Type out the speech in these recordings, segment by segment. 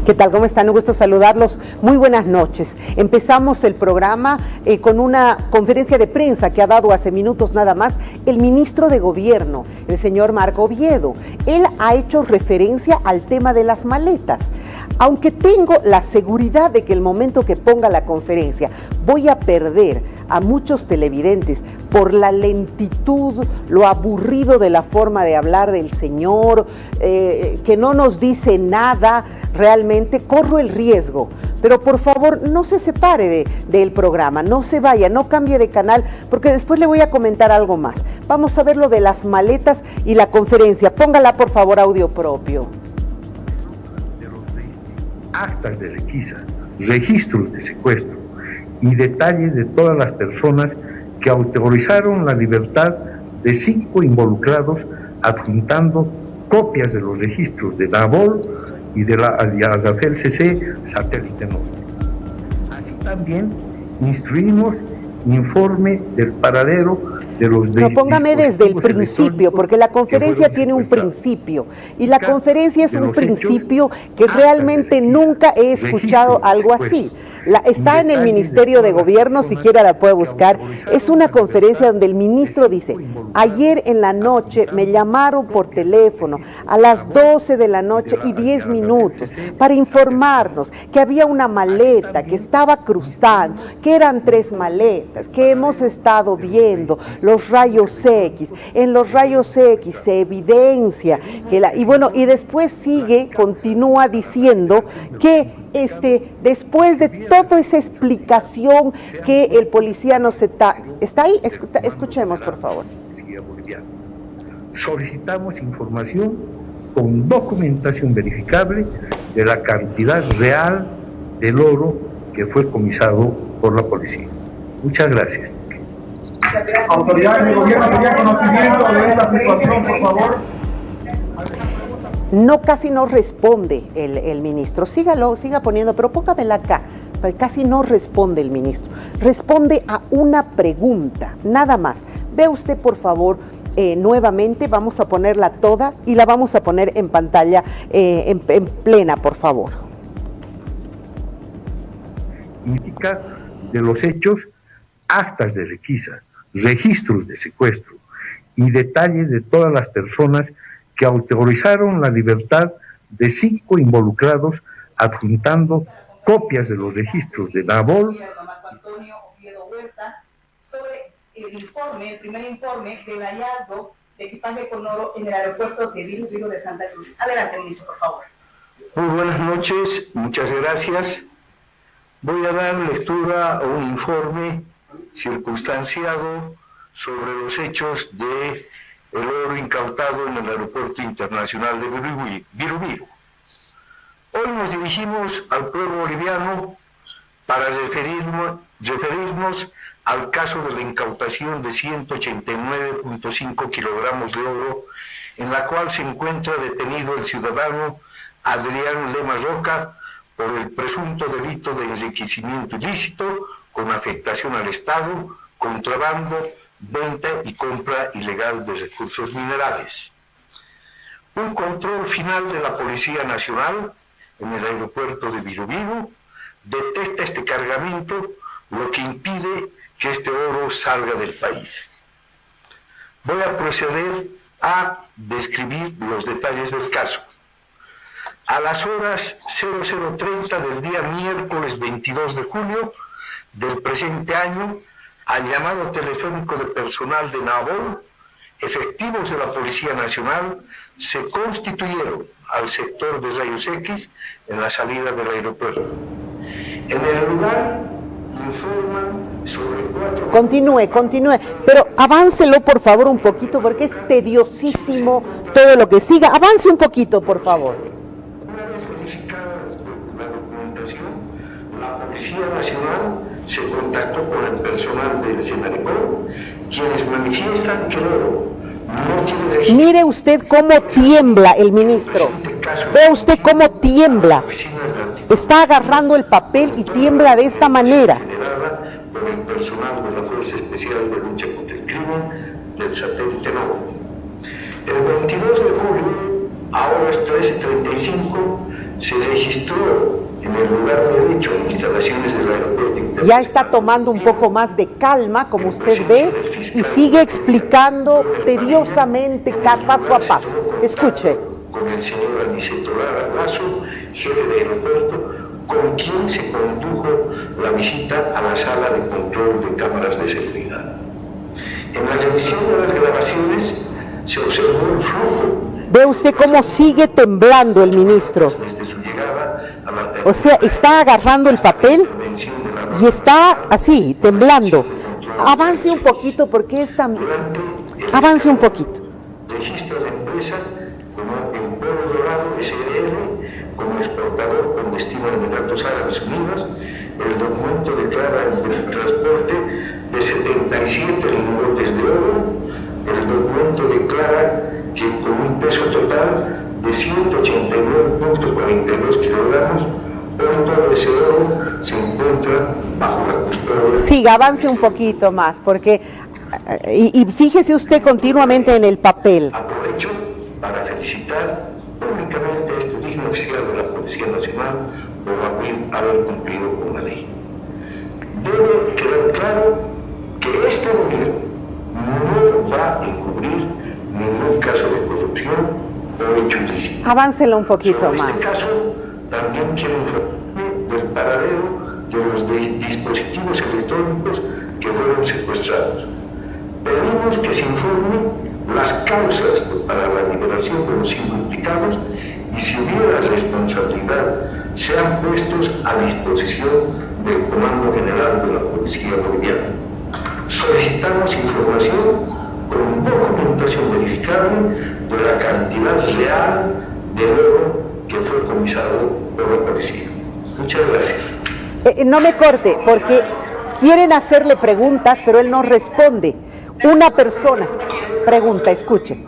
¿Qué tal? ¿Cómo están? Un gusto saludarlos. Muy buenas noches. Empezamos el programa con una conferencia de prensa que ha dado hace minutos nada más el ministro de Gobierno, el señor Marco Oviedo. Él ha hecho referencia al tema de las maletas. Aunque tengo la seguridad de que el momento que ponga la conferencia voy a perder a muchos televidentes por la lentitud, lo aburrido de la forma de hablar del señor, que no nos dice nada, realmente corro el riesgo. Pero por favor no se separe del programa, no se vaya, no cambie de canal, porque después le voy a comentar algo más. Vamos a ver lo de las maletas y la conferencia. Póngala por favor audio propio. Actas de requisa, registros de secuestro y detalles de todas las personas que autorizaron la libertad de 5 involucrados, adjuntando copias de los registros de Nabol y de la Algafel CC Satélite Norte. Así también instruimos informe del paradero de los... No, póngame desde el principio, porque la conferencia tiene un principio, y la conferencia es un principio que realmente nunca he escuchado algo así. Está en el Ministerio de Gobierno, si quiera la puede buscar. Es una conferencia donde el ministro dice: ayer en la noche me llamaron por teléfono a las 12 de la noche y 10 minutos para informarnos que había una maleta que estaba cruzando, que eran 3 maletas, que hemos estado viendo los rayos X. En los rayos X se evidencia que y después continúa diciendo que después de toda esa explicación que el policía nos está ahí, escuchemos por favor. Solicitamos información con documentación verificable de la cantidad real del oro que fue comisado por la policía. Muchas gracias. Autoridades del gobierno, ¿tenía conocimiento de esta situación, por favor? No, casi no responde el ministro. Siga poniendo, pero póngamela acá. Casi no responde el ministro. Responde a una pregunta, nada más. Vea usted, por favor, nuevamente, vamos a ponerla toda y la vamos a poner en pantalla en plena, por favor. Indica de los hechos, actas de requisa, registros de secuestro y detalles de todas las personas que autorizaron la libertad de 5 involucrados, adjuntando copias de los registros de Nabol. Marco Antonio Oviedo Huerta, sobre el primer informe del hallazgo de equipaje con oro en el aeropuerto de Viru de Santa Cruz. Adelante, ministro, por favor. Muy buenas noches, muchas gracias. Voy a dar lectura a un informe circunstanciado sobre los hechos de el oro incautado en el Aeropuerto Internacional de Viru. Hoy nos dirigimos al pueblo boliviano para referirnos al caso de la incautación de 189.5 kilogramos de oro, en la cual se encuentra detenido el ciudadano Adrián Lema Roca por el presunto delito de enriquecimiento ilícito con afectación al Estado, contrabando, venta y compra ilegal de recursos minerales. Un control final de la Policía Nacional en el aeropuerto de Viru detecta este cargamento, lo que impide que este oro salga del país. Voy a proceder a describir los detalles del caso. A las horas 00:30 del día miércoles 22 de julio del presente año, al llamado telefónico de personal de Nabol, efectivos de la Policía Nacional se constituyeron al sector de rayos X en la salida del aeropuerto. En el lugar informan sobre 4... Continúe, pero aváncelo por favor un poquito porque es tediosísimo todo lo que siga. Avance un poquito, por favor. Una vez verificada la documentación, la Policía Nacional se contactó con el personal del Senaricó, quienes manifiestan que el oro no tiene registro. Mire usted cómo tiembla el ministro. Vea usted cómo tiembla. Está agarrando el papel y tiembla de esta manera. Generada por el personal de la Fuerza Especial de Lucha contra el Crimen del Satélite Norte. El 22 de julio, a horas 13:35, se registró en el lugar derecho en instalaciones del aeropuerto internacional. Ya está tomando un poco más de calma, como usted ve, y sigue explicando tediosamente paso a paso. Escuche. Con el señor Aniceto Lara Lazo, jefe de aeropuerto, con quien se condujo la visita a la sala de control de cámaras de seguridad. En la revisión de las grabaciones se observó un flujo. ¿Ve usted cómo sigue temblando el ministro? Desde su llegada a la O sea, está agarrando el papel y está así, temblando. Avance un poquito porque es tan... Avance un poquito. Registra la empresa como en Pueblo Dorado SRL como exportador con destino a Emiratos Árabes Unidos. El documento declara el transporte de 77 lingotes de oro. El documento declara que con un peso total de 189.42 kilogramos, hoy todo ese oro se encuentra bajo la custodia. Siga, avance un poquito más, porque... Y fíjese usted continuamente en el papel. Aprovecho para felicitar públicamente a este digno oficial de la Policía Nacional por haber cumplido con la ley. Debe quedar claro que este gobierno no va a encubrir ningún caso de corrupción o hecho ilícito. Aváncelo un poquito Sobre más. este caso, también quiero informarme del paradero de los dispositivos electrónicos que fueron secuestrados. Pedimos que se informe las causas para la liberación de los 5 implicados y si hubiera responsabilidad sean puestos a disposición del Comando General de la Policía Boliviana. Solicitamos información con documentación verificable de la cantidad real de oro que fue comisado por la policía. Muchas gracias. No me corte, porque quieren hacerle preguntas, pero él no responde. Una persona pregunta, escuche.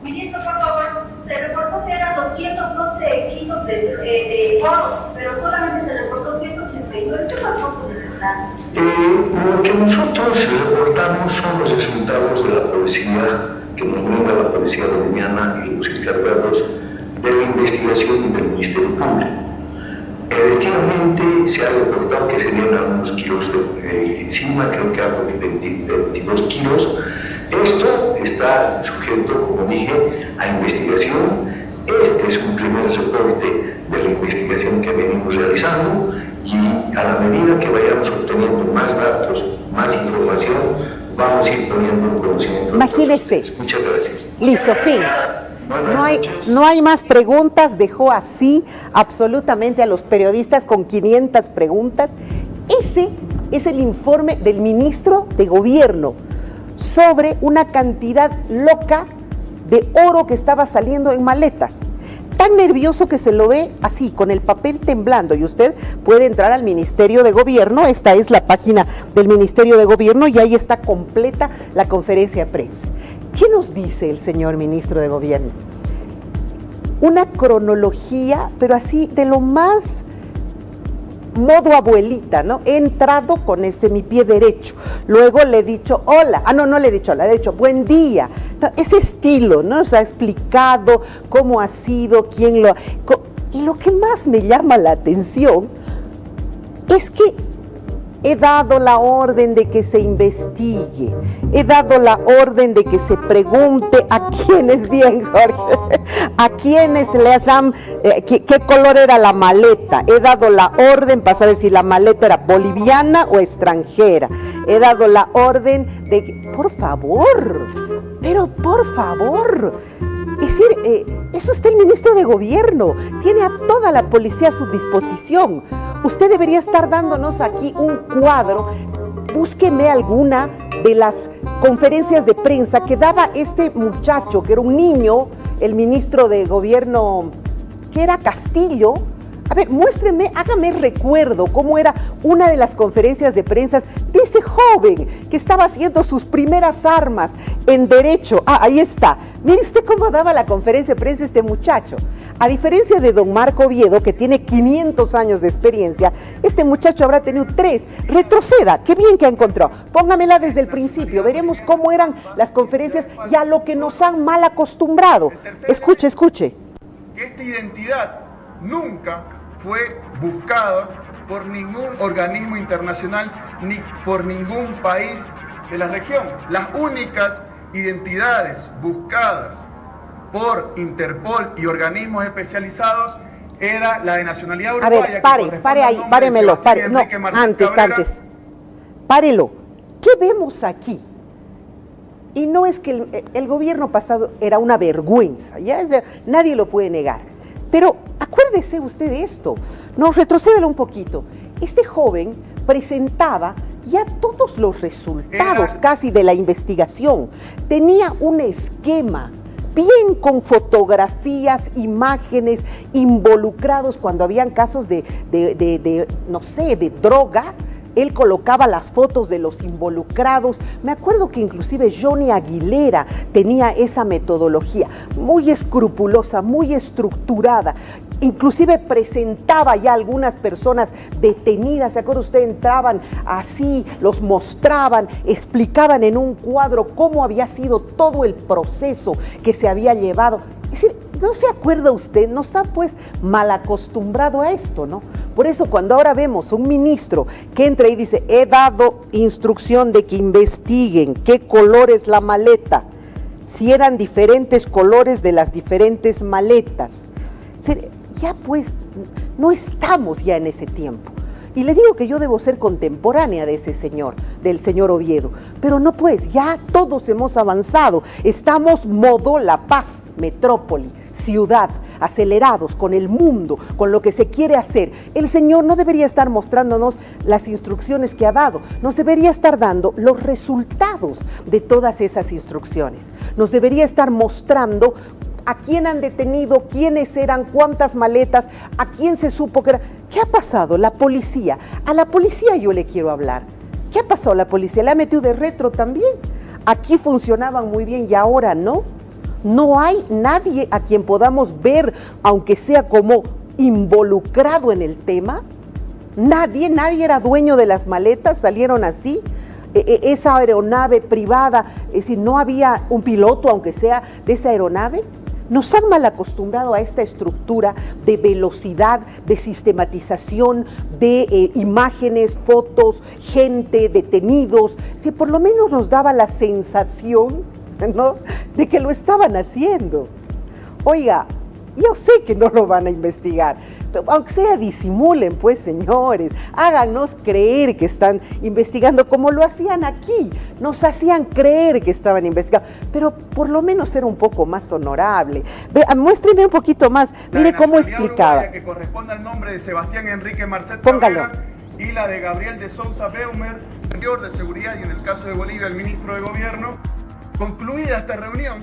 Ministro, por favor, se reportó que eran 211 kilos de oro, pero solamente se reportó 189. ¿Qué pasó con el Estado? Lo que nosotros reportamos son los resultados de la policía que nos brinda la policía boliviana y los encargados de la investigación del Ministerio Público. Efectivamente, se ha reportado que serían algunos kilos encima, creo que algo de 22 kilos. Esto está sujeto, como dije, a investigación. Este es un primer reporte de la investigación que venimos realizando y a la medida que vayamos obteniendo más datos, más información, vamos a ir poniendo en conocimiento. Imagínese. Muchas gracias. Listo, fin. No hay más preguntas, dejó así absolutamente a los periodistas con 500 preguntas. Ese es el informe del ministro de Gobierno sobre una cantidad loca de oro que estaba saliendo en maletas. Tan nervioso que se lo ve así, con el papel temblando, y usted puede entrar al Ministerio de Gobierno. Esta es la página del Ministerio de Gobierno y ahí está completa la conferencia de prensa. ¿Qué nos dice el señor ministro de Gobierno? Una cronología, pero así de lo más modo abuelita, ¿no? He entrado con mi pie derecho, luego le he dicho hola, no le he dicho hola, le he dicho buen día. Ese estilo, ¿no? Se ha explicado cómo ha sido, quién lo... Y lo que más me llama la atención es que he dado la orden de que se investigue, he dado la orden de que se pregunte a quiénes, bien Jorge, a quiénes les han, qué color era la maleta, he dado la orden para saber si la maleta era boliviana o extranjera, he dado la orden de que, por favor, es decir, es usted el ministro de Gobierno, tiene a toda la policía a su disposición. Usted debería estar dándonos aquí un cuadro. Búsqueme alguna de las conferencias de prensa que daba este muchacho, que era un niño, el ministro de Gobierno, que era Castillo. A ver, muéstreme, hágame recuerdo cómo era una de las conferencias de prensa de ese joven que estaba haciendo sus primeras armas en derecho. Ahí está. Mire usted cómo daba la conferencia de prensa este muchacho. A diferencia de don Marco Oviedo, que tiene 500 años de experiencia, este muchacho habrá tenido 3. Retroceda, qué bien que ha encontrado. Póngamela desde el principio, veremos cómo eran las conferencias y a lo que nos han mal acostumbrado. Escuche. Este esta identidad nunca fue buscada por ningún organismo internacional ni por ningún país de la región. Las únicas identidades buscadas por Interpol y organismos especializados era la de nacionalidad uruguaya. A ver, pare ahí, páremelo, pare. No, antes. Párelo. ¿Qué vemos aquí? Y no es que el gobierno pasado era una vergüenza, nadie lo puede negar. Pero acuérdese usted de esto, no, retrocédelo un poquito. Este joven presentaba ya todos los resultados casi de la investigación. Tenía un esquema bien con fotografías, imágenes, involucrados cuando habían casos de droga. Él colocaba las fotos de los involucrados. Me acuerdo que inclusive Johnny Aguilera tenía esa metodología, muy escrupulosa, muy estructurada. Inclusive presentaba ya algunas personas detenidas, ¿se acuerda usted? Entraban así, los mostraban, explicaban en un cuadro cómo había sido todo el proceso que se había llevado. Es decir, ¿no se acuerda usted? No está pues mal acostumbrado a esto, ¿no? Por eso cuando ahora vemos un ministro que entra y dice, he dado instrucción de que investiguen qué color es la maleta, si eran diferentes colores de las diferentes maletas. Es decir, ya pues no estamos ya en ese tiempo. Y le digo que yo debo ser contemporánea de ese señor, del señor Oviedo, pero no pues, ya todos hemos avanzado, estamos modo La Paz, metrópoli, ciudad, acelerados con el mundo, con lo que se quiere hacer. El señor no debería estar mostrándonos las instrucciones que ha dado, nos debería estar dando los resultados de todas esas instrucciones, nos debería estar mostrando a quién han detenido, quiénes eran, cuántas maletas, a quién se supo que era. ¿Qué ha pasado? La policía. A la policía yo le quiero hablar. ¿Qué ha pasado? La policía le ha metido de retro también. Aquí funcionaban muy bien y ahora no. No hay nadie a quien podamos ver, aunque sea como involucrado en el tema. Nadie era dueño de las maletas, salieron así. Esa aeronave privada, es decir, no había un piloto, aunque sea de esa aeronave. Nos han mal acostumbrado a esta estructura de velocidad, de sistematización, de imágenes, fotos, gente, detenidos. Si por lo menos nos daba la sensación, ¿no?, de que lo estaban haciendo. Oiga, yo sé que no lo van a investigar, pero aunque sea disimulen, pues señores, háganos creer que están investigando como lo hacían aquí, nos hacían creer que estaban investigando, pero por lo menos ser un poco más honorable. Muéstreme un poquito más, mire cómo explicaba. Que corresponde al nombre de Sebastián Enrique Marcet Póngalo. Cabrera, y la de Gabriel de Sousa Beumer, señor de seguridad, y en el caso de Bolivia, el ministro de gobierno. Concluida esta reunión,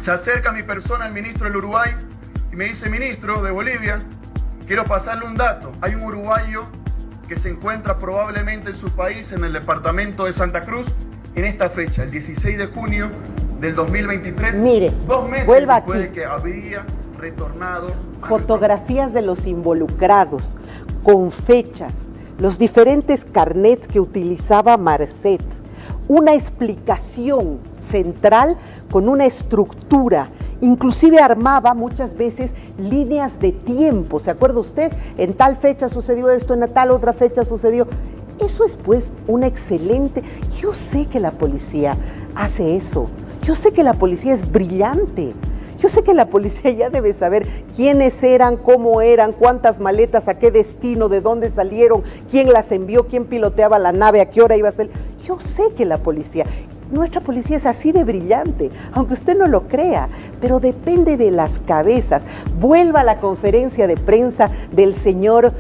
se acerca a mi persona el ministro del Uruguay y me dice, ministro de Bolivia, quiero pasarle un dato. Hay un uruguayo que se encuentra probablemente en su país, en el departamento de Santa Cruz, en esta fecha, el 16 de junio del 2023. Mire, 2 meses vuelva después aquí. de que había retornado. Fotografías de los involucrados, con fechas, los diferentes carnets que utilizaba Marcet, una explicación central con una estructura, inclusive armaba muchas veces líneas de tiempo. ¿Se acuerda usted? En tal fecha sucedió esto, en tal otra fecha sucedió. Eso es pues una excelente. Yo sé que la policía hace eso. Yo sé que la policía es brillante. Yo sé que la policía ya debe saber quiénes eran, cómo eran, cuántas maletas, a qué destino, de dónde salieron, quién las envió, quién piloteaba la nave, a qué hora iba a salir. Yo sé que la policía, nuestra policía es así de brillante, aunque usted no lo crea, pero depende de las cabezas. Vuelva a la conferencia de prensa del señor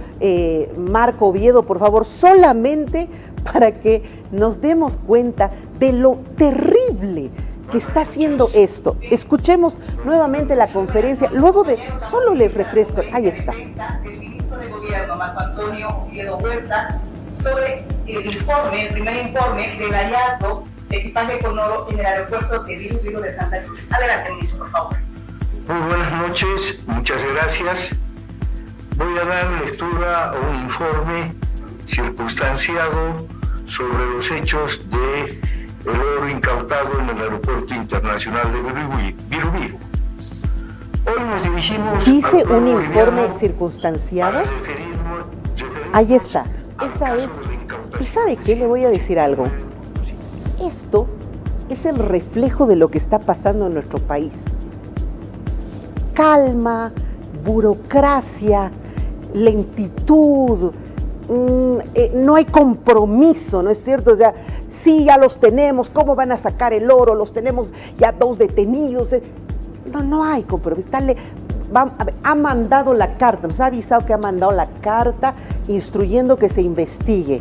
Marco Oviedo, por favor, solamente para que nos demos cuenta de lo terrible que está haciendo esto. Escuchemos nuevamente la conferencia, luego de, solo le refresco, ahí está. El ministro de Gobierno, Marco Antonio Oviedo Huerta, sobre el primer informe del hallazgo de equipaje con oro en el aeropuerto de Río de Santa Cruz. Adelante, ministro, por favor. Muy buenas noches, muchas gracias. Voy a dar lectura a un informe circunstanciado sobre los hechos de el oro incautado en el Aeropuerto Internacional de Viru Viru. Hoy nos dirigimos... ¿Dice un informe circunstanciado? Ahí está. Esa es... ¿Y sabe qué? Le voy a decir algo. Esto es el reflejo de lo que está pasando en nuestro país. Calma, burocracia, lentitud, no hay compromiso, ¿no es cierto? O sea, sí, ya los tenemos, ¿cómo van a sacar el oro? Los tenemos ya 2 detenidos. No hay compromiso. Ha mandado la carta, nos ha avisado que ha mandado la carta instruyendo que se investigue.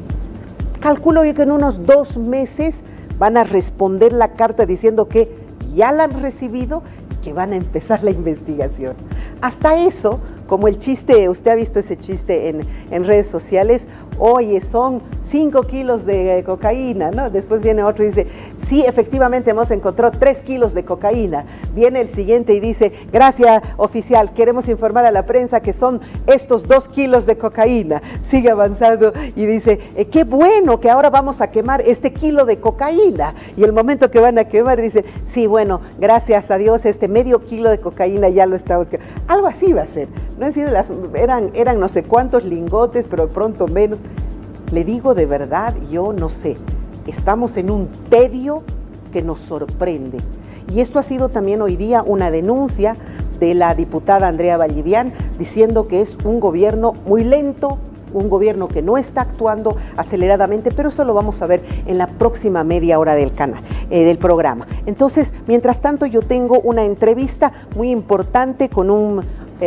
Calculo yo que en unos 2 meses van a responder la carta diciendo que ya la han recibido, que van a empezar la investigación. Hasta eso, como el chiste, usted ha visto ese chiste en redes sociales, oye, son 5 kilos de cocaína, ¿no? Después viene otro y dice, sí, efectivamente hemos encontrado 3 kilos de cocaína. Viene el siguiente y dice, gracias oficial, queremos informar a la prensa que son estos 2 kilos de cocaína. Sigue avanzando y dice, qué bueno que ahora vamos a quemar este kilo de cocaína. Y el momento que van a quemar dice, sí, bueno, gracias a Dios, este medio kilo de cocaína ya lo estamos quemando. Algo así va a ser. No es decir, eran no sé cuántos lingotes, pero pronto menos. Le digo de verdad, yo no sé, estamos en un tedio que nos sorprende. Y esto ha sido también hoy día una denuncia de la diputada Andrea Vallivian, diciendo que es un gobierno muy lento, un gobierno que no está actuando aceleradamente, pero eso lo vamos a ver en la próxima media hora del programa. Entonces, mientras tanto, yo tengo una entrevista muy importante con un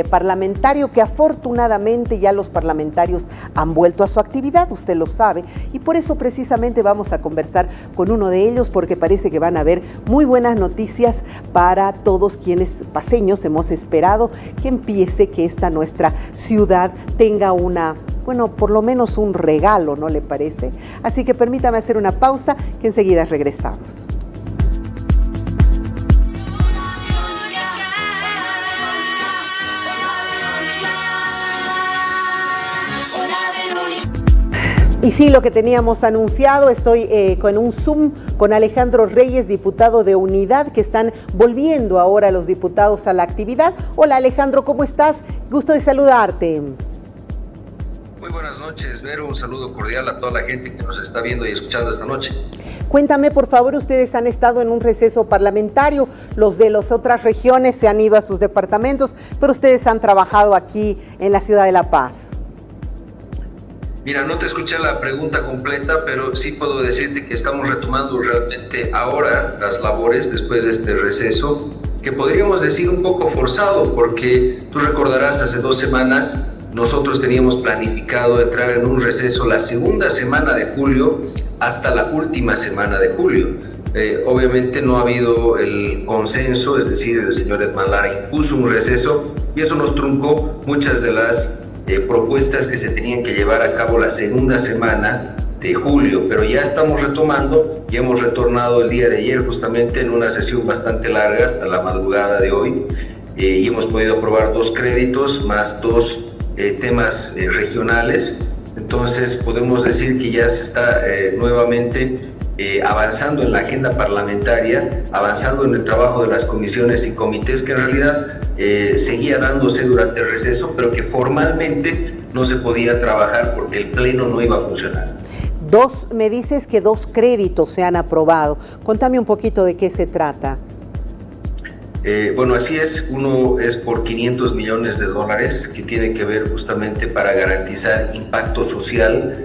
parlamentario que afortunadamente ya los parlamentarios han vuelto a su actividad, usted lo sabe, y por eso precisamente vamos a conversar con uno de ellos, porque parece que van a haber muy buenas noticias para todos quienes paseños hemos esperado que empiece, que esta nuestra ciudad tenga por lo menos un regalo, ¿no le parece? Así que permítame hacer una pausa, que enseguida regresamos. Y sí, lo que teníamos anunciado, estoy con un Zoom con Alejandro Reyes, diputado de Unidad, que están volviendo ahora los diputados a la actividad. Hola Alejandro, ¿cómo estás? Gusto de saludarte. Muy buenas noches, Vero, un saludo cordial a toda la gente que nos está viendo y escuchando esta noche. Cuéntame, por favor, ustedes han estado en un receso parlamentario, los de las otras regiones se han ido a sus departamentos, pero ustedes han trabajado aquí en la ciudad de La Paz. Mira, no te escuché la pregunta completa, pero sí puedo decirte que estamos retomando realmente ahora las labores después de este receso, que podríamos decir un poco forzado, porque tú recordarás hace 2 semanas nosotros teníamos planificado entrar en un receso la segunda semana de julio hasta la última semana de julio. Obviamente no ha habido el consenso, es decir, el señor Edman Lara impuso un receso y eso nos truncó muchas de las propuestas que se tenían que llevar a cabo la segunda semana de julio, pero ya estamos retomando, ya hemos retornado el día de ayer justamente en una sesión bastante larga hasta la madrugada de hoy y hemos podido aprobar 2 créditos más 2 temas regionales. Entonces podemos decir que ya se está nuevamente avanzando en la agenda parlamentaria, avanzando en el trabajo de las comisiones y comités, que en realidad seguía dándose durante el receso, pero que formalmente no se podía trabajar porque el pleno no iba a funcionar. Me dices que 2 créditos se han aprobado. Contame un poquito de qué se trata. Bueno, así es. Uno es por $500 millones que tiene que ver justamente para garantizar impacto social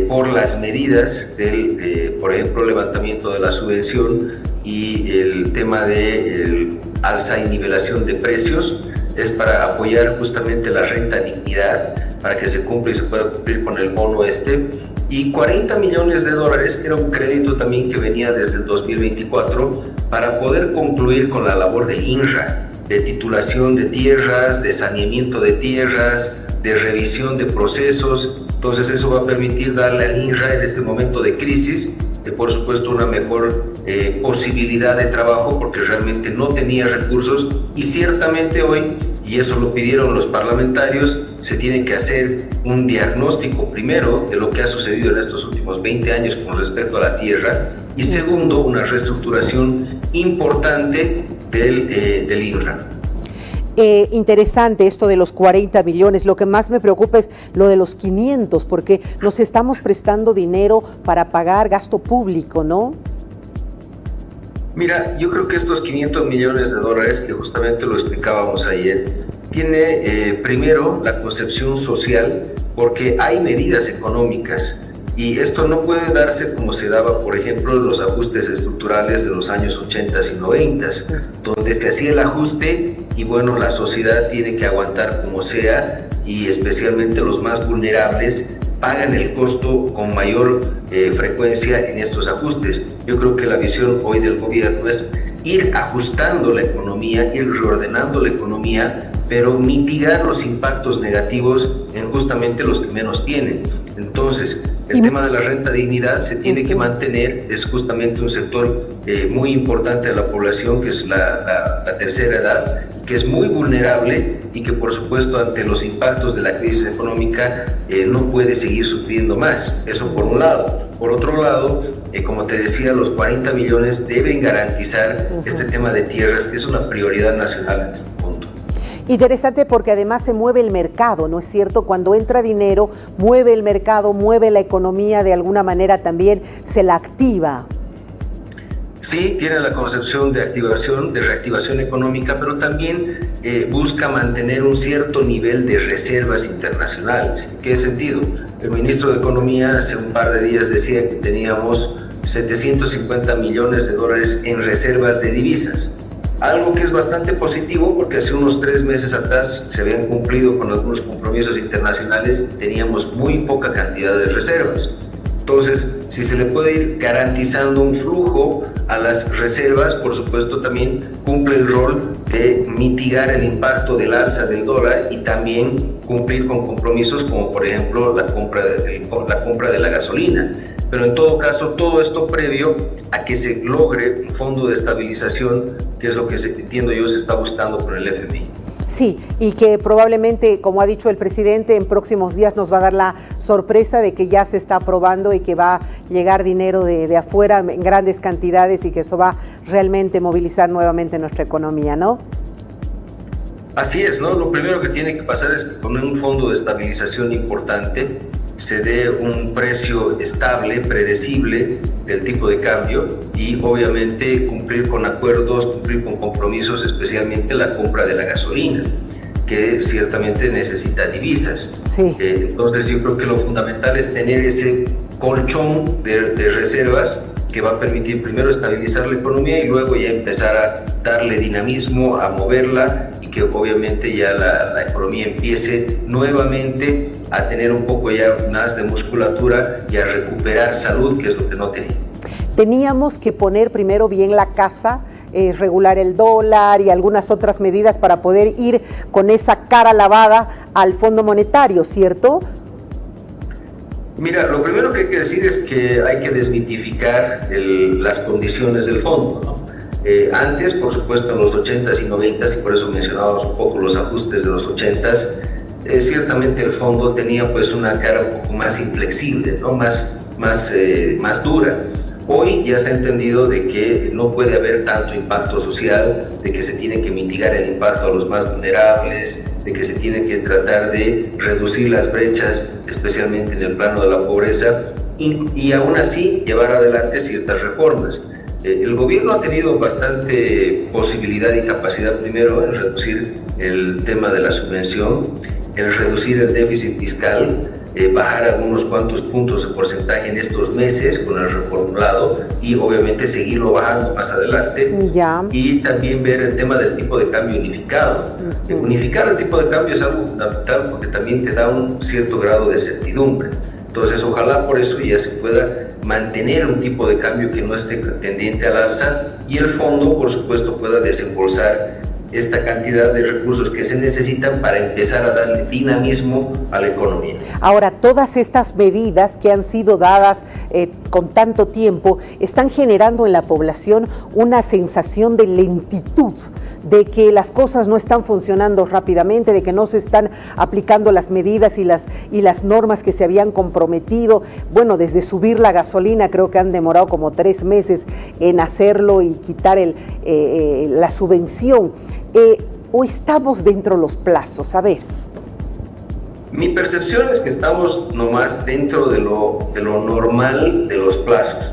por las medidas del, por ejemplo, levantamiento de la subvención y el tema de alza y nivelación de precios. Es para apoyar justamente la renta dignidad, para que se cumpla y se pueda cumplir con el bono y $40 millones, que era un crédito también que venía desde el 2024 para poder concluir con la labor del INRA, de titulación de tierras, de saneamiento de tierras, de revisión de procesos. Entonces eso va a permitir darle al INRA en este momento de crisis, por supuesto, una mejor posibilidad de trabajo, porque realmente no tenía recursos y ciertamente hoy, y eso lo pidieron los parlamentarios, se tiene que hacer un diagnóstico primero de lo que ha sucedido en estos últimos 20 años con respecto a la tierra y segundo, una reestructuración importante del INRA. interesante esto de los 40 millones. Lo que más me preocupa es lo de los 500, porque nos estamos prestando dinero para pagar gasto público, ¿no? Mira, yo creo que estos 500 millones de dólares, que justamente lo explicábamos ayer, tiene primero la concepción social, porque hay medidas económicas. Y esto no puede darse como se daba, por ejemplo, en los ajustes estructurales de los años 80 y 90, donde te hacía el ajuste y bueno, la sociedad tiene que aguantar como sea, y especialmente los más vulnerables pagan el costo con mayor frecuencia en estos ajustes. Yo creo que la visión hoy del gobierno es ir ajustando la economía, ir reordenando la economía, pero mitigar los impactos negativos en justamente los que menos tienen. Entonces, el tema de la renta dignidad se tiene que mantener, es justamente un sector muy importante de la población, que es la tercera edad, que es muy vulnerable y que por supuesto ante los impactos de la crisis económica no puede seguir sufriendo más. Eso por un lado. Por otro lado, como te decía, los 40 millones deben garantizar este tema de tierras, que es una prioridad nacional en este punto. Interesante, porque además se mueve el mercado, ¿no es cierto? Cuando entra dinero, mueve el mercado, mueve la economía, de alguna manera también se la activa. Sí, tiene la concepción de activación, de reactivación económica, pero también busca mantener un cierto nivel de reservas internacionales. ¿En qué sentido? El ministro de Economía hace un par de días decía que teníamos 750 millones de dólares en reservas de divisas. Algo que es bastante positivo, porque hace unos 3 meses atrás se habían cumplido con algunos compromisos internacionales, teníamos muy poca cantidad de reservas. Entonces, si se le puede ir garantizando un flujo a las reservas, por supuesto también cumple el rol de mitigar el impacto del alza del dólar y también cumplir con compromisos como por ejemplo la compra de la gasolina. Pero en todo caso, todo esto previo a que se logre un fondo de estabilización, que es lo que entiendo yo se está buscando con el FMI. Sí, y que probablemente, como ha dicho el presidente, en próximos días nos va a dar la sorpresa de que ya se está aprobando y que va a llegar dinero de afuera en grandes cantidades y que eso va realmente a movilizar nuevamente nuestra economía, ¿no? Así es, ¿no? Lo primero que tiene que pasar es que con un fondo de estabilización importante se dé un precio estable, predecible del tipo de cambio y obviamente cumplir con acuerdos, cumplir con compromisos, especialmente la compra de la gasolina, que ciertamente necesita divisas. Sí. Entonces yo creo que lo fundamental es tener ese colchón de reservas que va a permitir primero estabilizar la economía y luego ya empezar a darle dinamismo, a moverla y que obviamente ya la economía empiece nuevamente a tener un poco ya más de musculatura y a recuperar salud, que es lo que no tenía. Teníamos que poner primero bien la casa, regular el dólar y algunas otras medidas para poder ir con esa cara lavada al Fondo Monetario, ¿cierto? Mira, lo primero que hay que decir es que hay que desmitificar las condiciones del fondo, ¿no? Antes, por supuesto, en los 80s y 90s, y por eso mencionábamos un poco los ajustes de los 80s, ciertamente el fondo tenía pues una cara un poco más inflexible, ¿no? más dura. Hoy ya se ha entendido de que no puede haber tanto impacto social, de que se tiene que mitigar el impacto a los más vulnerables, de que se tiene que tratar de reducir las brechas, especialmente en el plano de la pobreza, y aún así llevar adelante ciertas reformas. El gobierno ha tenido bastante posibilidad y capacidad primero en reducir el tema de la subvención, el reducir el déficit fiscal, bajar algunos cuantos puntos de porcentaje en estos meses con el reformulado y obviamente seguirlo bajando más adelante. Ya. Y también ver el tema del tipo de cambio unificado. Unificar el tipo de cambio es algo fundamental porque también te da un cierto grado de certidumbre. Entonces ojalá por eso ya se pueda mantener un tipo de cambio que no esté tendiente al alza y el fondo por supuesto pueda desembolsar esta cantidad de recursos que se necesitan para empezar a darle dinamismo a la economía. Ahora, todas estas medidas que han sido dadas con tanto tiempo están generando en la población una sensación de lentitud, de que las cosas no están funcionando rápidamente, de que no se están aplicando las medidas y las normas que se habían comprometido. Bueno, desde subir la gasolina creo que han demorado como 3 meses en hacerlo y quitar la subvención. o estamos dentro de los plazos? A ver. Mi percepción es que estamos nomás dentro de lo normal de los plazos.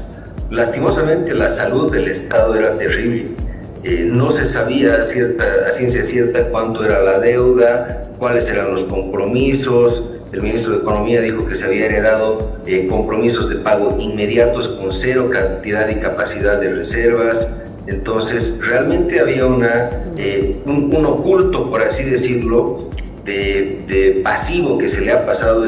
Lastimosamente la salud del Estado era terrible. No se sabía a ciencia cierta cuánto era la deuda, cuáles eran los compromisos. El ministro de Economía dijo que se había heredado compromisos de pago inmediatos con cero cantidad y capacidad de reservas. Entonces realmente había un oculto, por así decirlo, de pasivo que se le ha pasado a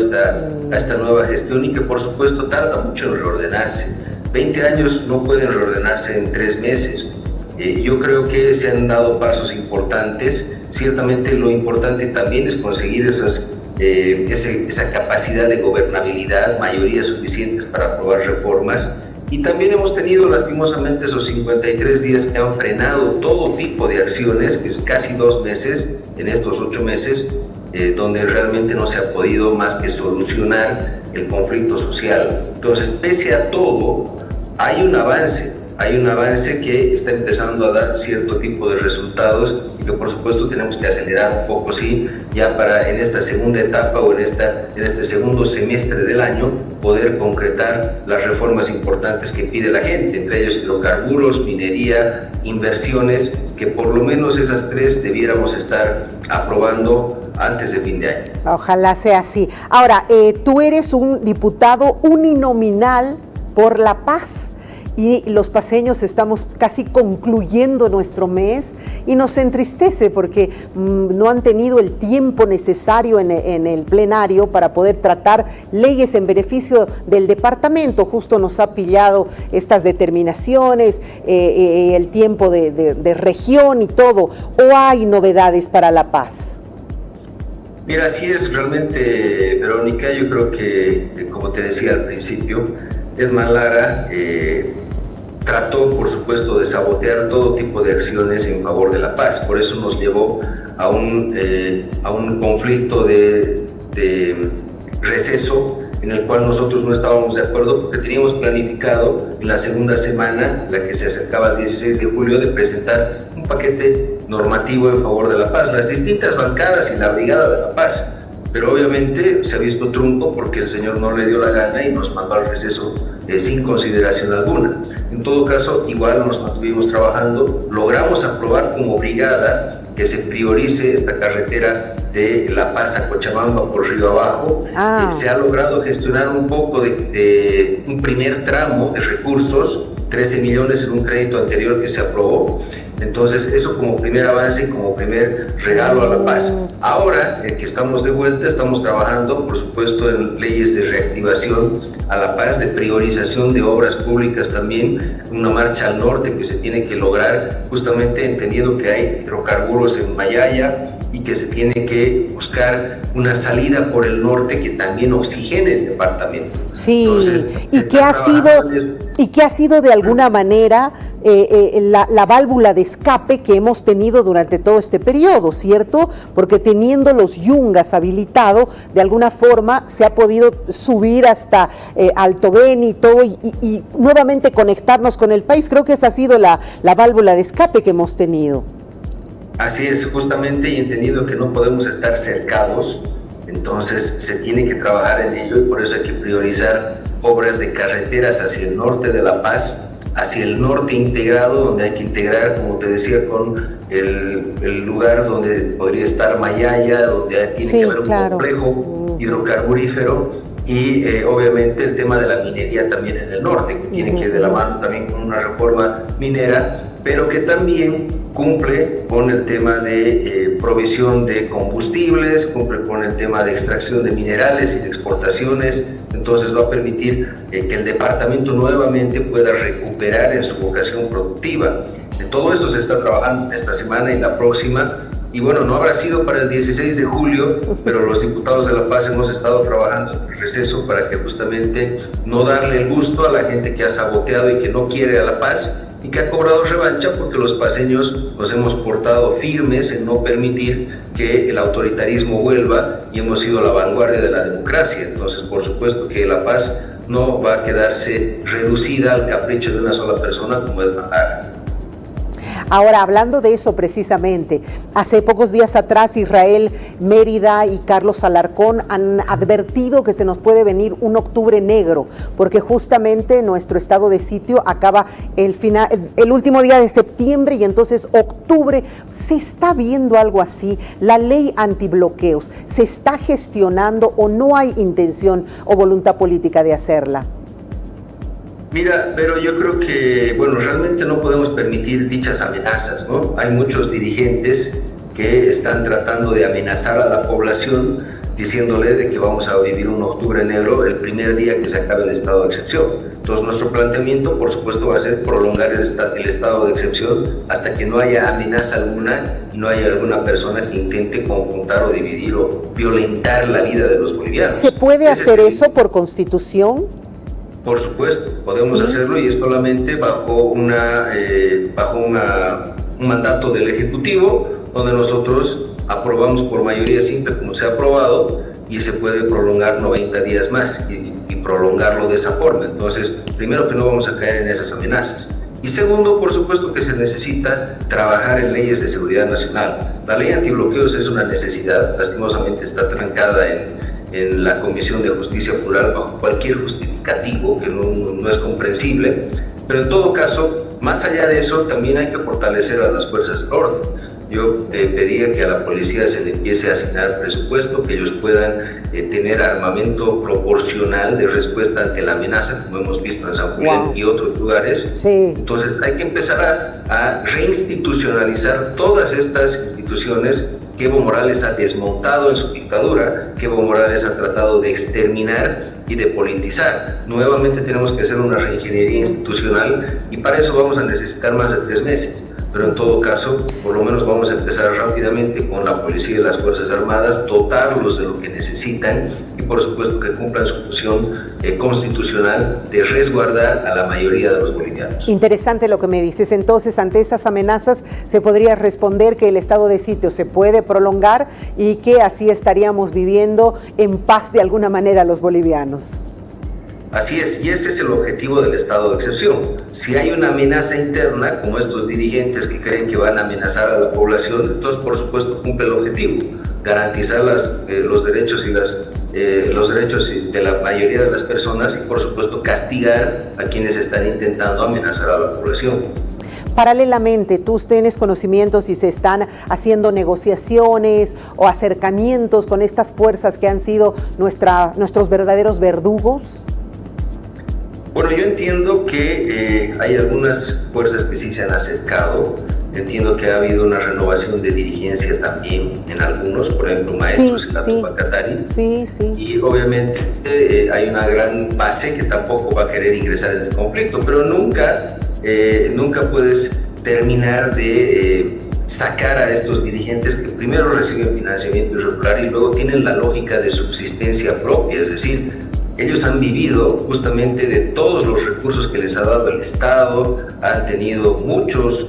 esta nueva gestión y que por supuesto tarda mucho en reordenarse. 20 años no pueden reordenarse en 3 meses. Yo creo que se han dado pasos importantes. Ciertamente lo importante también es conseguir esa capacidad de gobernabilidad, mayorías suficientes para aprobar reformas. Y también hemos tenido lastimosamente esos 53 días que han frenado todo tipo de acciones, que es casi 2 meses, en estos 8 meses, donde realmente no se ha podido más que solucionar el conflicto social. Entonces, pese a todo, hay un avance que está empezando a dar cierto tipo de resultados y que por supuesto tenemos que acelerar un poco, sí, ya para en esta segunda etapa o en este segundo semestre del año poder concretar las reformas importantes que pide la gente, entre ellos hidrocarburos, minería, inversiones, que por lo menos esas 3 debiéramos estar aprobando antes de fin de año. Ojalá sea así. Ahora, tú eres un diputado uninominal por la paz. Y los paceños estamos casi concluyendo nuestro mes y nos entristece porque no han tenido el tiempo necesario en el plenario para poder tratar leyes en beneficio del departamento. Justo nos ha pillado estas determinaciones, el tiempo de región y todo. ¿O hay novedades para La Paz? Mira, así es realmente, Verónica. Yo creo que, como te decía al principio, Edman Lara trató, por supuesto, de sabotear todo tipo de acciones en favor de la paz. Por eso nos llevó a un conflicto de receso en el cual nosotros no estábamos de acuerdo porque teníamos planificado en la segunda semana, la que se acercaba al 16 de julio, de presentar un paquete normativo en favor de la paz, las distintas bancadas y la Brigada de la Paz. Pero obviamente se ha visto trunco porque el señor no le dio la gana y nos mandó al receso sin consideración alguna. En todo caso, igual nos mantuvimos trabajando, logramos aprobar como brigada que se priorice esta carretera de La Paz a Cochabamba por Río Abajo. Se ha logrado gestionar un poco de un primer tramo de recursos, 13 millones en un crédito anterior que se aprobó. Entonces, eso como primer avance y como primer regalo a La Paz. Ahora, que estamos de vuelta, estamos trabajando, por supuesto, en leyes de reactivación a La Paz, de priorización de obras públicas también, una marcha al norte que se tiene que lograr, justamente entendiendo que hay hidrocarburos en Mayaya y que se tiene que buscar una salida por el norte que también oxigene el departamento. Sí, entonces, y que ha sido de alguna manera la válvula de escape que hemos tenido durante todo este periodo, ¿cierto? Porque teniendo los yungas habilitado, de alguna forma se ha podido subir hasta Alto Beni y todo y nuevamente conectarnos con el país. Creo que esa ha sido la válvula de escape que hemos tenido. Así es, justamente, y entendiendo que no podemos estar cercados, entonces se tiene que trabajar en ello y por eso hay que priorizar obras de carreteras hacia el norte de La Paz, hacia el norte integrado, donde hay que integrar, como te decía, con el lugar donde podría estar Mayaya, donde tiene que haber un complejo hidrocarburífero y obviamente el tema de la minería también en el norte, que tiene que ir de la mano también con una reforma minera, pero que también cumple con el tema de provisión de combustibles, cumple con el tema de extracción de minerales y de exportaciones. Entonces va a permitir que el departamento nuevamente pueda recuperar en su vocación productiva. De todo esto se está trabajando en esta semana y la próxima. Y bueno, no habrá sido para el 16 de julio, pero los diputados de La Paz hemos estado trabajando en el receso para que justamente no darle el gusto a la gente que ha saboteado y que no quiere a La Paz y que ha cobrado revancha porque los paceños nos hemos portado firmes en no permitir que el autoritarismo vuelva y hemos sido la vanguardia de la democracia. Entonces, por supuesto que La Paz no va a quedarse reducida al capricho de una sola persona como es Lara. Ahora, hablando de eso precisamente, hace pocos días atrás Israel Mérida y Carlos Alarcón han advertido que se nos puede venir un octubre negro, porque justamente nuestro estado de sitio acaba el último día de septiembre y entonces octubre. ¿Se está viendo algo así? La ley antibloqueos, ¿se está gestionando o no hay intención o voluntad política de hacerla? Mira, pero yo creo que, bueno, realmente no podemos permitir dichas amenazas, ¿no? Hay muchos dirigentes que están tratando de amenazar a la población diciéndole de que vamos a vivir un octubre negro el primer día que se acabe el estado de excepción. Entonces nuestro planteamiento, por supuesto, va a ser prolongar el estado de excepción hasta que no haya amenaza alguna y no haya alguna persona que intente conjuntar o dividir o violentar la vida de los bolivianos. ¿Se puede hacer eso por constitución? Por supuesto, podemos hacerlo y es solamente bajo un mandato del Ejecutivo, donde nosotros aprobamos por mayoría simple como se ha aprobado y se puede prolongar 90 días más y prolongarlo de esa forma. Entonces, primero que no vamos a caer en esas amenazas. Y segundo, por supuesto que se necesita trabajar en leyes de seguridad nacional. La ley antibloqueos es una necesidad, lastimosamente está trancada en la Comisión de Justicia Plural bajo cualquier justificativo que no es comprensible, pero en todo caso, más allá de eso, también hay que fortalecer a las fuerzas del orden. Yo pedía que a la policía se le empiece a asignar presupuesto, que ellos puedan tener armamento proporcional de respuesta ante la amenaza, como hemos visto en San Julián y otros lugares. Sí. Entonces hay que empezar a reinstitucionalizar todas estas instituciones que Evo Morales ha desmontado en su dictadura, que Evo Morales ha tratado de exterminar y de politizar. Nuevamente tenemos que hacer una reingeniería institucional y para eso vamos a necesitar más de 3 meses. Pero en todo caso, por lo menos vamos a empezar rápidamente con la policía y las Fuerzas Armadas, dotarlos de lo que necesitan y por supuesto que cumplan su función constitucional de resguardar a la mayoría de los bolivianos. Interesante lo que me dices. Entonces, ante esas amenazas, se podría responder que el estado de sitio se puede prolongar y que así estaríamos viviendo en paz de alguna manera los bolivianos. Así es, y ese es el objetivo del estado de excepción. Si hay una amenaza interna, como estos dirigentes que creen que van a amenazar a la población, entonces por supuesto cumple el objetivo, garantizar los derechos de la mayoría de las personas y por supuesto castigar a quienes están intentando amenazar a la población. Paralelamente, ¿tú tienes conocimientos si se están haciendo negociaciones o acercamientos con estas fuerzas que han sido nuestros verdaderos verdugos? Bueno, yo entiendo que hay algunas fuerzas que sí se han acercado. Entiendo que ha habido una renovación de dirigencia también en algunos, por ejemplo, maestros en la Tupacatari. Sí. Y obviamente hay una gran base que tampoco va a querer ingresar en el conflicto, pero nunca puedes terminar de sacar a estos dirigentes que primero reciben financiamiento irregular y luego tienen la lógica de subsistencia propia, es decir, ellos han vivido justamente de todos los recursos que les ha dado el Estado, han tenido muchos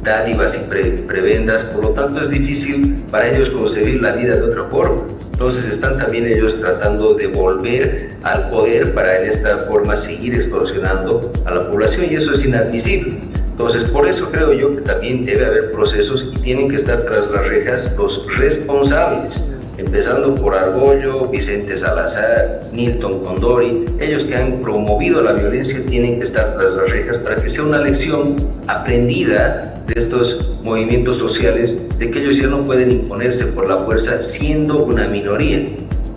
dádivas y prebendas, por lo tanto es difícil para ellos concebir la vida de otra forma. Entonces están también ellos tratando de volver al poder para en esta forma seguir extorsionando a la población y eso es inadmisible. Entonces por eso creo yo que también debe haber procesos y tienen que estar tras las rejas los responsables. Empezando por Argollo, Vicente Salazar, Nilton Condori, ellos que han promovido la violencia tienen que estar tras las rejas para que sea una lección aprendida de estos movimientos sociales de que ellos ya no pueden imponerse por la fuerza siendo una minoría,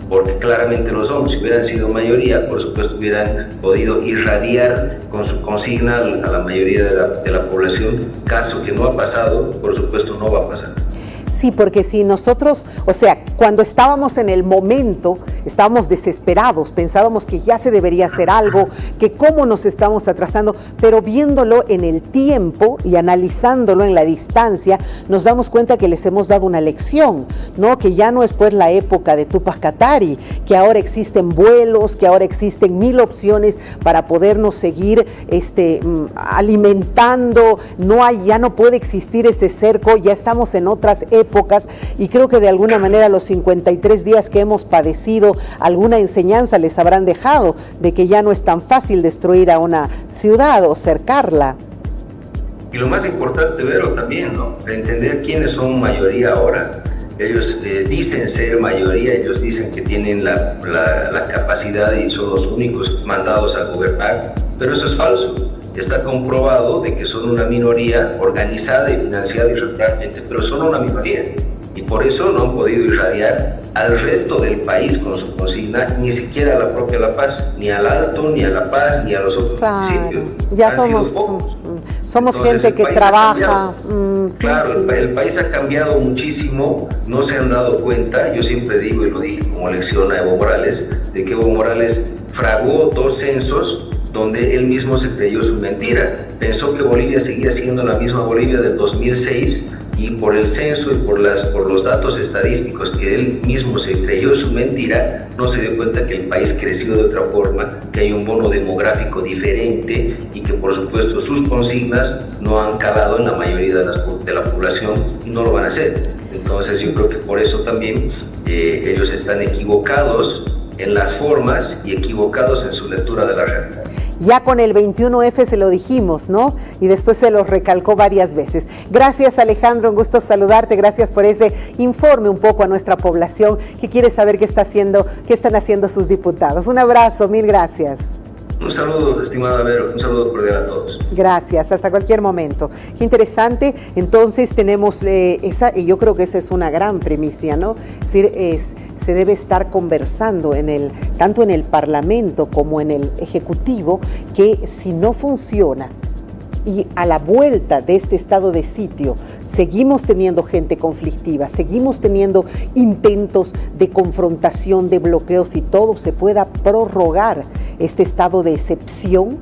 porque claramente lo son. Si hubieran sido mayoría, por supuesto hubieran podido irradiar con su consigna a la mayoría de la población, caso que no ha pasado, por supuesto no va a pasar. Sí, porque si nosotros, o sea, cuando estábamos en el momento, estábamos desesperados, pensábamos que ya se debería hacer algo, que cómo nos estamos atrasando, pero viéndolo en el tiempo y analizándolo en la distancia, nos damos cuenta que les hemos dado una lección, ¿no? Que ya no es pues la época de Tupacatari, que ahora existen vuelos, que ahora existen 1000 opciones para podernos seguir alimentando, ya no puede existir ese cerco, ya estamos en otras épocas y creo que de alguna manera los 53 días que hemos padecido alguna enseñanza les habrán dejado de que ya no es tan fácil destruir a una ciudad o cercarla. Y lo más importante, Vero, también, ¿no? Entender quiénes son mayoría ahora. Ellos dicen ser mayoría, ellos dicen que tienen la capacidad y son los únicos mandados a gobernar, pero eso es falso. Está comprobado de que son una minoría organizada y financiada irregularmente, pero son una minoría. Y por eso no han podido irradiar al resto del país con su consigna, ni siquiera a la propia La Paz, ni al Alto, ni a La Paz, ni a los otros municipios. Ya somos Entonces, gente que trabaja. Claro, sí. El país ha cambiado muchísimo, no se han dado cuenta. Yo siempre digo, y lo dije como lección a Evo Morales, de que Evo Morales fraguó 2 censos donde él mismo se creyó su mentira. Pensó que Bolivia seguía siendo la misma Bolivia del 2006 y por el censo y por los datos estadísticos que él mismo se creyó su mentira, no se dio cuenta que el país creció de otra forma, que hay un bono demográfico diferente y que por supuesto sus consignas no han calado en la mayoría de la población y no lo van a hacer. Entonces yo creo que por eso también ellos están equivocados en las formas y equivocados en su lectura de la realidad. Ya con el 21F se lo dijimos, ¿no? Y después se lo recalcó varias veces. Gracias, Alejandro, un gusto saludarte. Gracias por ese informe un poco a nuestra población que quiere saber qué están haciendo sus diputados. Un abrazo, mil gracias. Un saludo, estimada Vero, un saludo cordial a todos. Gracias, hasta cualquier momento. Qué interesante. Entonces tenemos y yo creo que esa es una gran primicia, ¿no? Es decir, se debe estar conversando tanto en el Parlamento como en el Ejecutivo, que si no funciona y a la vuelta de este estado de sitio seguimos teniendo gente conflictiva, seguimos teniendo intentos de confrontación, de bloqueos y todo, se pueda prorrogar este estado de excepción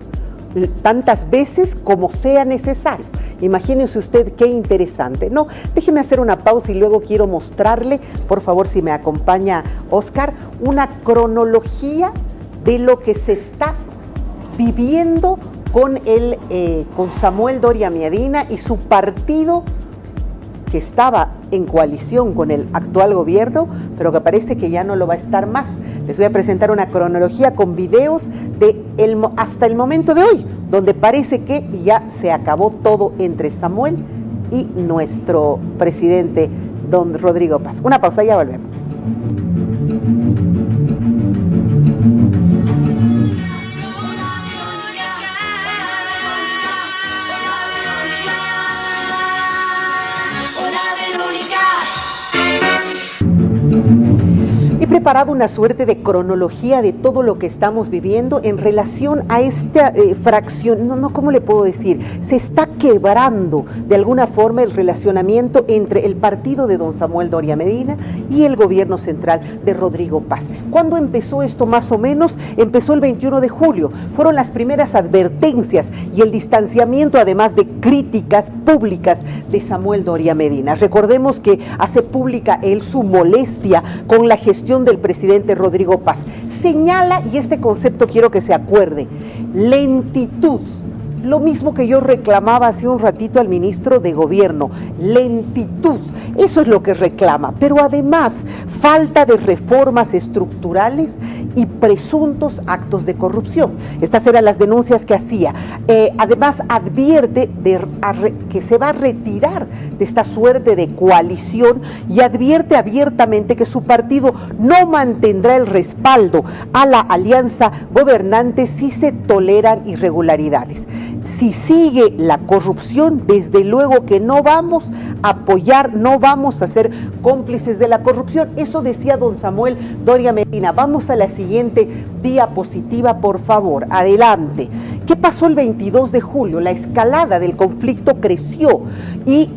tantas veces como sea necesario. Imagínese usted qué interesante. No, déjeme hacer una pausa y luego quiero mostrarle, por favor, si me acompaña Oscar, una cronología de lo que se está viviendo con Samuel Doria Medina y su partido, que estaba en coalición con el actual gobierno, pero que parece que ya no lo va a estar más. Les voy a presentar una cronología con videos hasta el momento de hoy, donde parece que ya se acabó todo entre Samuel y nuestro presidente, don Rodrigo Paz. Una pausa, ya volvemos. He preparado una suerte de cronología de todo lo que estamos viviendo en relación a esta fracción, ¿cómo le puedo decir? Se está quebrando de alguna forma el relacionamiento entre el partido de don Samuel Doria Medina y el gobierno central de Rodrigo Paz. ¿Cuándo empezó esto más o menos? Empezó el 21 de julio. Fueron las primeras advertencias y el distanciamiento, además de críticas públicas de Samuel Doria Medina. Recordemos que hace pública él su molestia con la gestión del presidente Rodrigo Paz. Señala, y este concepto quiero que se acuerde, lentitud. Lo mismo que yo reclamaba hace un ratito al ministro de Gobierno, lentitud, eso es lo que reclama, pero además falta de reformas estructurales y presuntos actos de corrupción. Estas eran las denuncias que hacía. Además advierte que se va a retirar de esta suerte de coalición y advierte abiertamente que su partido no mantendrá el respaldo a la alianza gobernante si se toleran irregularidades. Si sigue la corrupción, desde luego que no vamos a apoyar, no vamos a ser cómplices de la corrupción. Eso decía don Samuel Doria Medina. Vamos a la siguiente diapositiva, por favor. Adelante. ¿Qué pasó el 22 de julio? La escalada del conflicto creció y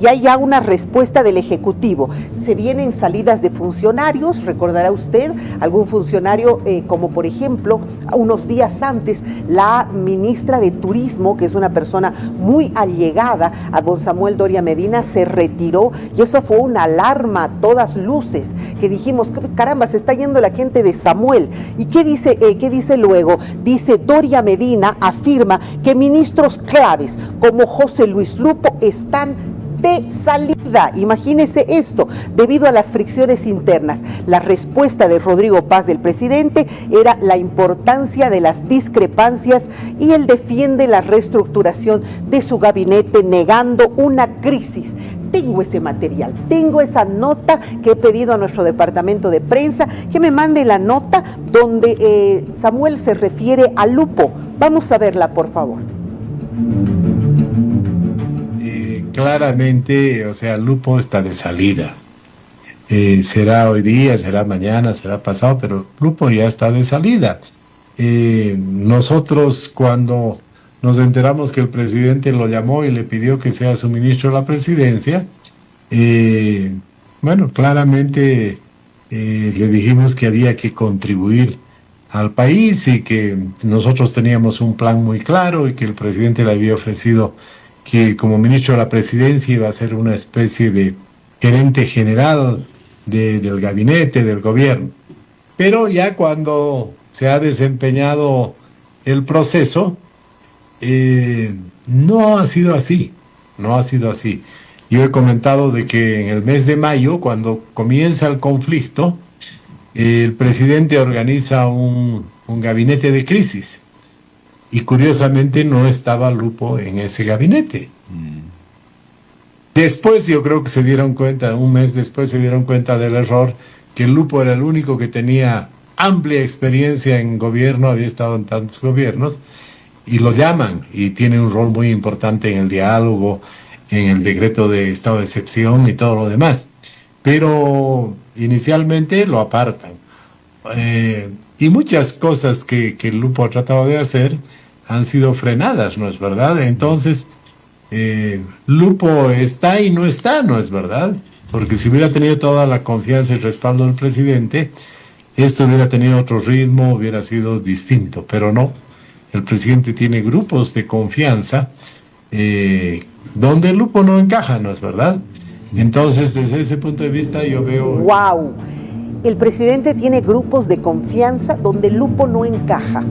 hay ya una respuesta del Ejecutivo. Se vienen salidas de funcionarios, recordará usted, algún funcionario como por ejemplo, unos días antes, la ministra de Turismo, que es una persona muy allegada a don Samuel Doria Medina, se retiró y eso fue una alarma a todas luces, que dijimos, caramba, se está yendo la gente de Samuel. ¿Y qué dice luego? Dice, Doria Medina afirma que ministros claves como José Luis Lupo están de salida. salida. Imagínese esto, debido a las fricciones internas. La respuesta de Rodrigo Paz, del presidente, era la importancia de las discrepancias, y él defiende la reestructuración de su gabinete negando una crisis. Tengo ese material, tengo esa nota que he pedido a nuestro departamento de prensa que me mande la nota donde Samuel se refiere a Lupo. Vamos a verla, por favor. Claramente, o sea, Lupo está de salida. Será hoy día, será mañana, será pasado, pero Lupo ya está de salida. Nosotros, cuando nos enteramos que el presidente lo llamó y le pidió que sea su ministro de la presidencia, bueno, claramente le dijimos que había que contribuir al país y que nosotros teníamos un plan muy claro y que el presidente le había ofrecido que como ministro de la presidencia iba a ser una especie de gerente general del gabinete, del gobierno. Pero ya cuando se ha desempeñado el proceso, no ha sido así, no ha sido así. Yo he comentado de que en el mes de mayo, cuando comienza el conflicto, el presidente organiza un gabinete de crisis y curiosamente no estaba Lupo en ese gabinete. Después yo creo que se dieron cuenta, un mes después se dieron cuenta del error, que Lupo era el único que tenía amplia experiencia en gobierno, había estado en tantos gobiernos, y lo llaman y tiene un rol muy importante en el diálogo, en el decreto de estado de excepción y todo lo demás. Pero inicialmente lo apartan. Y muchas cosas que Lupo ha tratado de hacer han sido frenadas, ¿no es verdad? Entonces, Lupo está y no está, ¿no es verdad? Porque si hubiera tenido toda la confianza y respaldo del presidente, esto hubiera tenido otro ritmo, hubiera sido distinto, pero no. El presidente tiene grupos de confianza donde Lupo no encaja, ¿no es verdad? Entonces, desde ese punto de vista, yo veo... ¡Wow! El presidente tiene grupos de confianza donde Lupo no encaja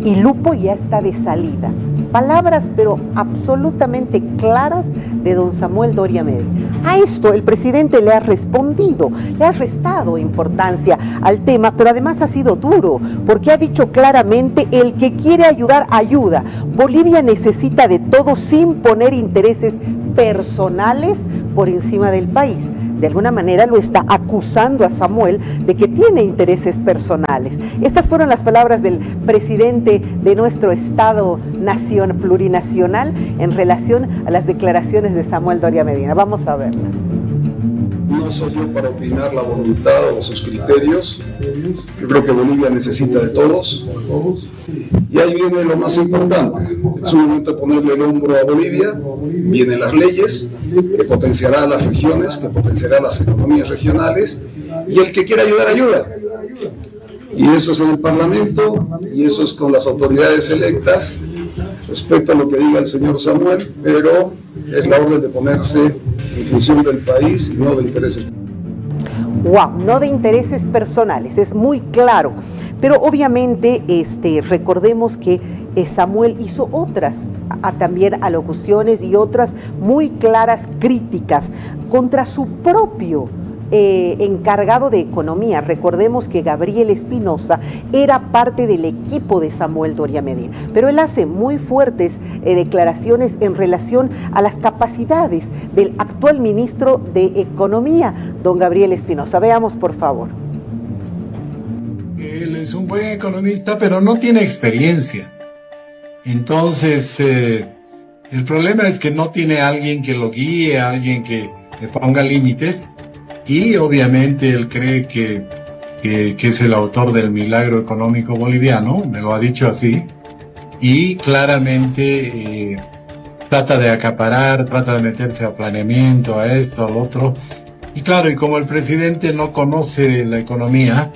y Lupo ya está de salida. Palabras pero absolutamente claras de don Samuel Doria Medina. A esto el presidente le ha respondido, le ha restado importancia al tema, pero además ha sido duro, porque ha dicho claramente: el que quiere ayudar, ayuda. Bolivia necesita de todo sin poner intereses personales por encima del país. De alguna manera lo está acusando a Samuel de que tiene intereses personales. Estas fueron las palabras del presidente de nuestro Estado-nación plurinacional en relación a las declaraciones de Samuel Doria Medina. Vamos a verlas. No soy yo para opinar la voluntad o sus criterios. Yo creo que Bolivia necesita de todos. Y ahí viene lo más importante. Es un momento de ponerle el hombro a Bolivia. Vienen las leyes, que potenciará a las regiones, que potenciará las economías regionales. Y el que quiera ayudar, ayuda. Y eso es en el Parlamento, y eso es con las autoridades electas. Respeto a lo que diga el señor Samuel, pero es la orden de ponerse en función del país y no de intereses. Wow, no de intereses personales, es muy claro. Pero obviamente recordemos que Samuel hizo otras también alocuciones y otras muy claras críticas contra su propio encargado de economía. Recordemos que Gabriel Espinosa era parte del equipo de Samuel Doria Medina, pero él hace muy fuertes declaraciones en relación a las capacidades del actual ministro de Economía, don Gabriel Espinosa. Veamos, por favor. Él es un buen economista, pero no tiene experiencia. Entonces, el problema es que no tiene alguien que lo guíe, alguien que le ponga límites. Y obviamente él cree que es el autor del milagro económico boliviano, me lo ha dicho así, y claramente trata de acaparar, trata de meterse a planeamiento, a esto, al otro. Y claro, y como el presidente no conoce la economía,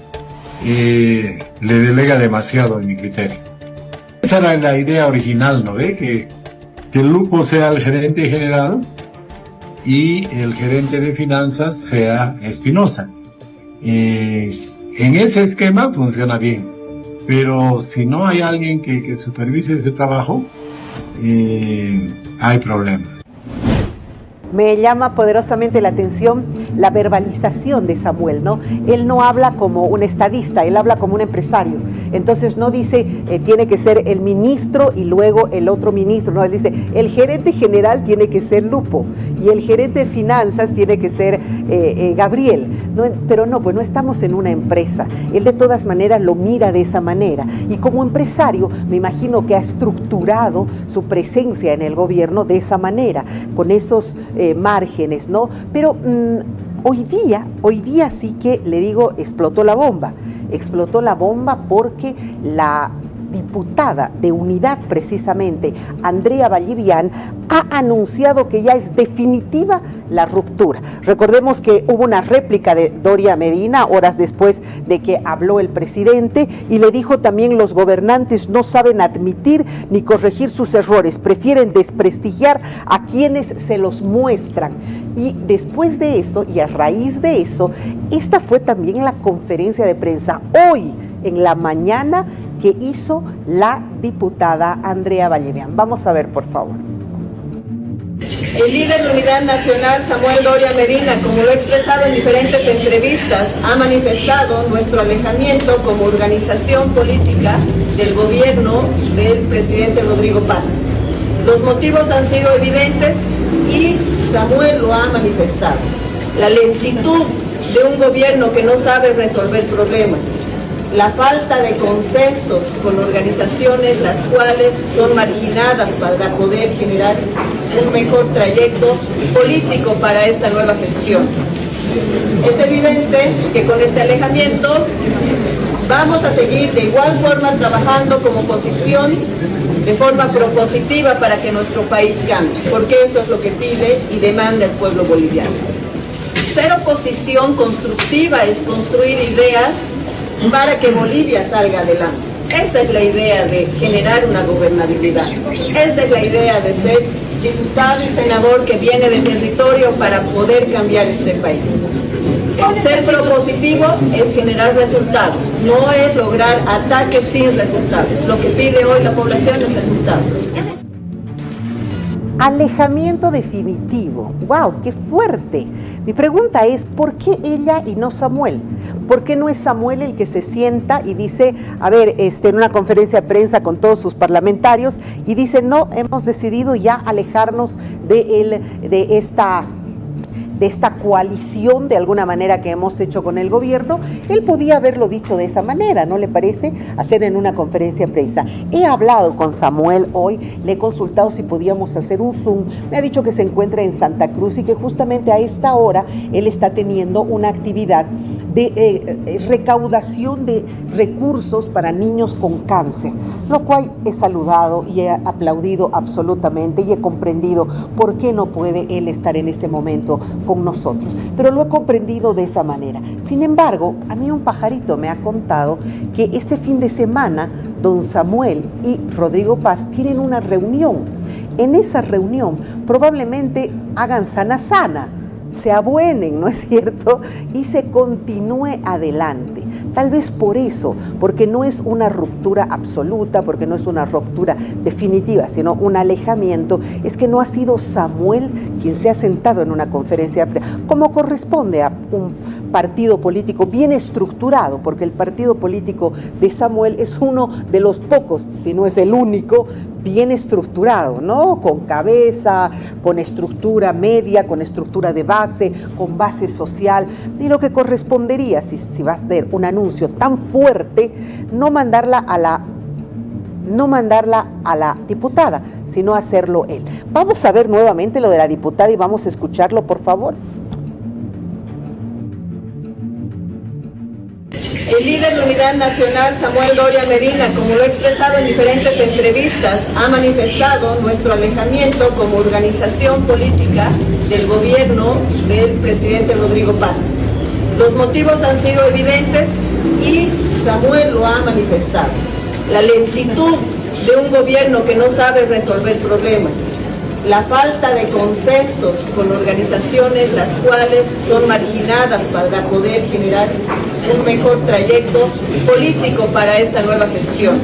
le delega demasiado en mi criterio. Esa era la idea original, ¿no ve? Que Lupo sea el gerente general y el gerente de finanzas sea Espinosa. En ese esquema funciona bien, pero si no hay alguien que supervise ese trabajo, hay problemas. Me llama poderosamente la atención la verbalización de Samuel, ¿no? Él no habla como un estadista, él habla como un empresario. Entonces no dice tiene que ser el ministro y luego el otro ministro, no, él dice el gerente general tiene que ser Lupo y el gerente de finanzas tiene que ser Gabriel. No, pero no, pues no estamos en una empresa. Él de todas maneras lo mira de esa manera y como empresario me imagino que ha estructurado su presencia en el gobierno de esa manera, con esos márgenes, ¿no? Pero hoy día sí que, le digo, explotó la bomba porque la diputada de Unidad, precisamente, Andrea Vallivian, ha anunciado que ya es definitiva la ruptura. Recordemos que hubo una réplica de Doria Medina horas después de que habló el presidente y le dijo también: los gobernantes no saben admitir ni corregir sus errores, prefieren desprestigiar a quienes se los muestran. Y después de eso, y a raíz de eso, esta fue también la conferencia de prensa hoy en la mañana que hizo la diputada Andrea Vallivian. Vamos a ver, por favor. El líder de Unidad Nacional, Samuel Doria Medina, como lo ha expresado en diferentes entrevistas, ha manifestado nuestro alejamiento como organización política del gobierno del presidente Rodrigo Paz. Los motivos han sido evidentes y Samuel lo ha manifestado. La lentitud de un gobierno que no sabe resolver problemas, la falta de consensos con organizaciones las cuales son marginadas para poder generar un mejor trayecto político para esta nueva gestión. Es evidente que con este alejamiento vamos a seguir de igual forma trabajando como oposición de forma propositiva para que nuestro país cambie, porque eso es lo que pide y demanda el pueblo boliviano. Ser oposición constructiva es construir ideas para que Bolivia salga adelante. Esa es la idea de generar una gobernabilidad. Esa es la idea de ser diputado y senador que viene del territorio para poder cambiar este país. El ser propositivo es generar resultados, no es lograr ataques sin resultados. Lo que pide hoy la población es resultados. Alejamiento definitivo. ¡Wow! ¡Qué fuerte! Mi pregunta es, ¿por qué ella y no Samuel? ¿Por qué no es Samuel el que se sienta y dice, a ver, en una conferencia de prensa con todos sus parlamentarios, y dice, no, hemos decidido ya alejarnos de esta coalición de alguna manera que hemos hecho con el gobierno? Él podía haberlo dicho de esa manera, ¿no le parece? Hacer en una conferencia de prensa. He hablado con Samuel hoy, le he consultado si podíamos hacer un Zoom, me ha dicho que se encuentra en Santa Cruz y que justamente a esta hora él está teniendo una actividad de recaudación de recursos para niños con cáncer, lo cual he saludado y he aplaudido absolutamente y he comprendido por qué no puede él estar en este momento con nosotros, pero lo he comprendido de esa manera. Sin embargo, a mí un pajarito me ha contado que este fin de semana don Samuel y Rodrigo Paz tienen una reunión. En esa reunión probablemente hagan sana, se abuenen, ¿no es cierto? Y se continúe adelante. Tal vez por eso, porque no es una ruptura absoluta, porque no es una ruptura definitiva, sino un alejamiento, es que no ha sido Samuel quien se ha sentado en una conferencia de prensa, como corresponde a un partido político bien estructurado, porque el partido político de Samuel es uno de los pocos, si no es el único, bien estructurado, ¿no? Con cabeza, con estructura media, con estructura de base, con base social, y lo que correspondería, si va a ser un anuncio tan fuerte, no mandarla a la diputada, sino hacerlo él. Vamos a ver nuevamente lo de la diputada y vamos a escucharlo, por favor. El líder de Unidad Nacional, Samuel Doria Medina, como lo ha expresado en diferentes entrevistas, ha manifestado nuestro alejamiento como organización política del gobierno del presidente Rodrigo Paz. Los motivos han sido evidentes y Samuel lo ha manifestado. La lentitud de un gobierno que no sabe resolver problemas, la falta de consensos con organizaciones las cuales son marginadas para poder generar un mejor trayecto político para esta nueva gestión.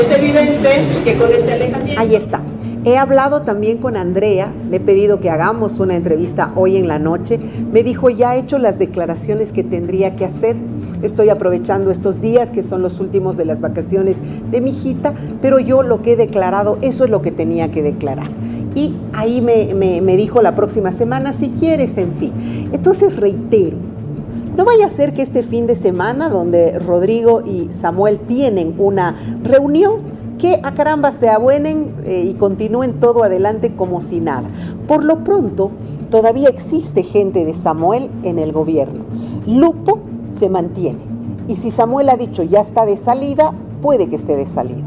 Es evidente que con este alejamiento... Ahí está. He hablado también con Andrea, le he pedido que hagamos una entrevista hoy en la noche. Me dijo, ya he hecho las declaraciones que tendría que hacer. Estoy aprovechando estos días que son los últimos de las vacaciones de mi hijita, pero yo lo que he declarado, eso es lo que tenía que declarar. Y ahí me dijo la próxima semana, si quieres, en fin. Entonces reitero, no vaya a ser que este fin de semana, donde Rodrigo y Samuel tienen una reunión, que a caramba se abuenen y continúen todo adelante como si nada. Por lo pronto, todavía existe gente de Samuel en el gobierno. Lupo se mantiene. Y si Samuel ha dicho ya está de salida, puede que esté de salida.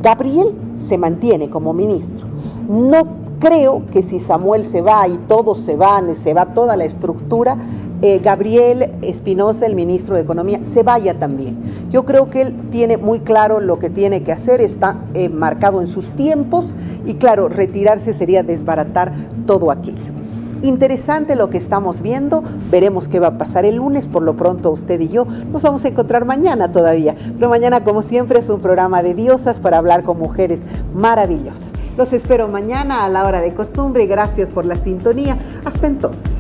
Gabriel se mantiene como ministro. No creo que si Samuel se va y todos se van, se va toda la estructura, Gabriel Espinosa, el ministro de Economía, se vaya también. Yo creo que él tiene muy claro lo que tiene que hacer, está marcado en sus tiempos y claro, retirarse sería desbaratar todo aquello. Interesante lo que estamos viendo, veremos qué va a pasar el lunes. Por lo pronto usted y yo nos vamos a encontrar mañana todavía, pero mañana como siempre es un programa de diosas para hablar con mujeres maravillosas. Los espero mañana a la hora de costumbre. Gracias por la sintonía. Hasta entonces.